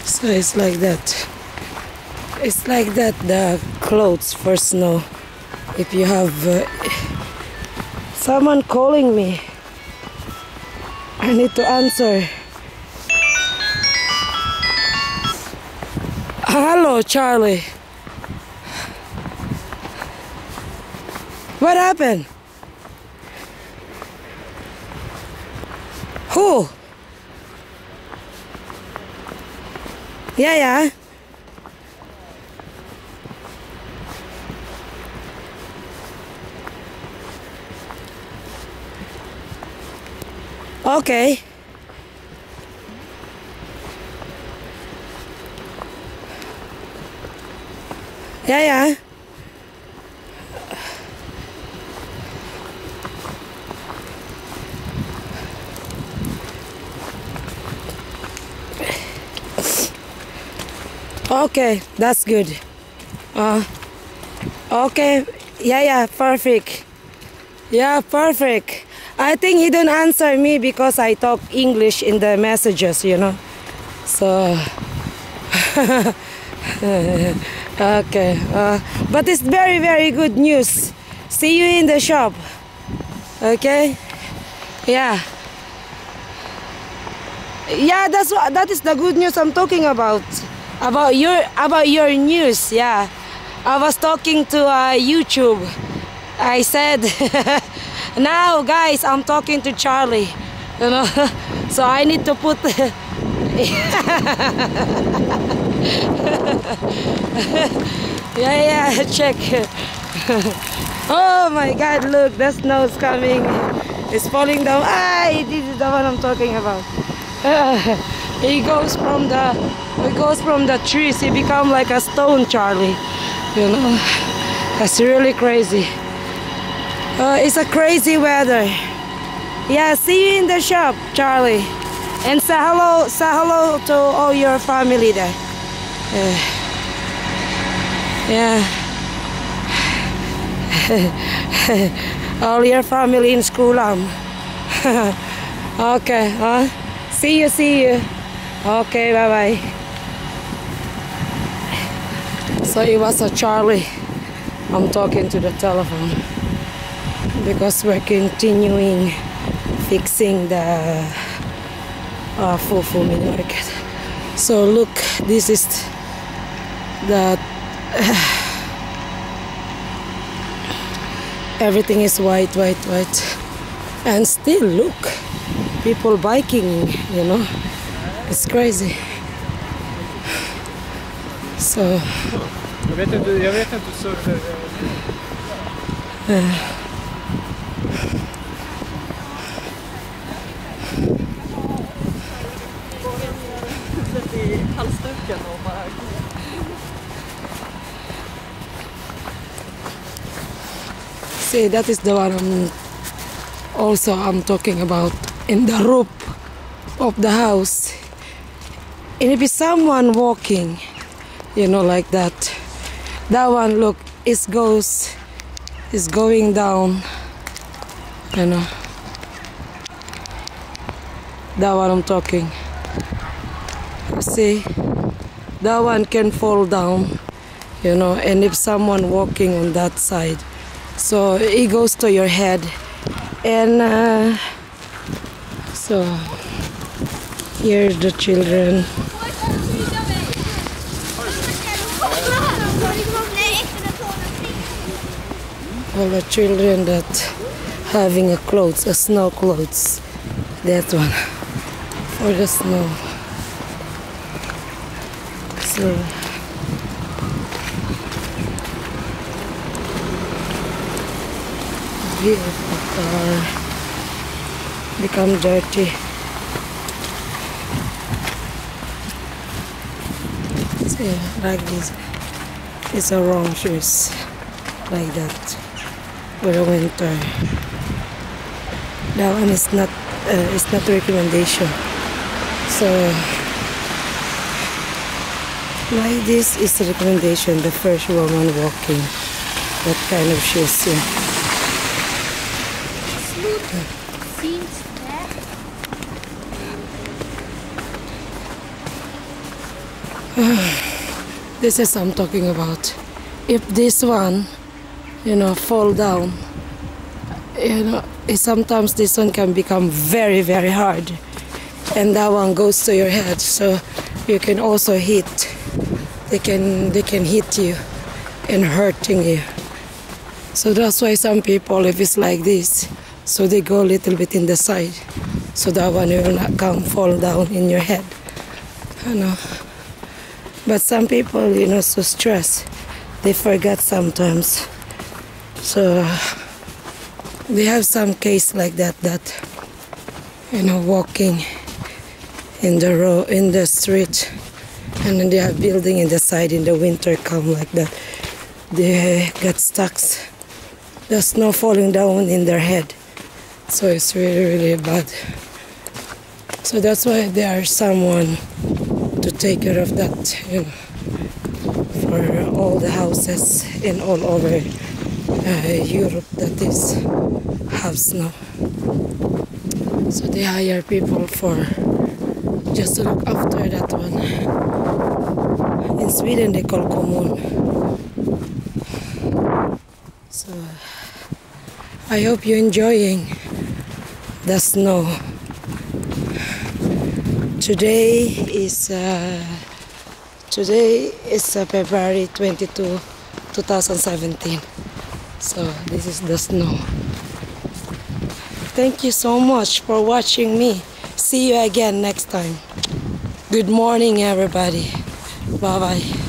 So it's like that. It's like that, the clothes for snow. If you have someone calling me, I need to answer. Hello, Charlie. What happened? Who? Yeah. Okay. Yeah. Okay, that's good. Okay. Yeah, perfect. Yeah, perfect. I think he didn't answer me because I talk English in the messages, you know. So, okay. But it's very, very good news. See you in the shop. Okay? Yeah. Yeah, that is the good news I'm talking about. About your news, yeah. I was talking to YouTube. I said, now guys, I'm talking to Charlie, you know. So I need to put yeah, check. Oh my God, look, the snow's coming. It's falling down. This is the one I'm talking about. He goes from the trees. He become like a stone, Charlie. You know, that's really crazy. It's a crazy weather. Yeah, see you in the shop, Charlie. And say hello to all your family there. Yeah. All your family in Skulam. Okay, see you. Okay, bye-bye. So it was a Charlie. I'm talking to the telephone because we're continuing fixing the fufu mini market. So look, this is the everything is white, and still look, people biking, you know, it's crazy. So jag vet inte så see, that is the one I'm talking about, in the roof of the house. And if it's someone walking, you know, like that, that one, look, it's going down, you know. That one I'm talking. See, that one can fall down, you know, and if someone walking on that side, so it goes to your head. And so here's the children. All the children that having a snow clothes. That one for the snow. So beautiful car become dirty. See, like this. It's a wrong shoes like that for the winter. That one is not it's not a recommendation. So like this is a recommendation, the first woman walking, that kind of shoes, yeah. This is what I'm talking about. If this one, fall down, sometimes this one can become very, very hard. And that one goes to your head, so you can also hit. They can hit you and hurting you. So that's why some people, if it's like this, so they go a little bit in the side, so that one will not come fall down in your head. But some people, so stressed, they forget sometimes. So they have some case like that, walking in the road, in the street, and then they have building in the side in the winter come like that. They get stuck. The snow falling down in their head. So it's really, really bad. So that's why there are someone to take care of that, for all the houses in all over Europe that have snow. So they hire people for just to look after that one. In Sweden they call kommun. So I hope you're enjoying the snow. Today is February 22, 2017. So this is the snow. Thank you so much for watching me. See you again next time. Good morning, everybody. Bye-bye.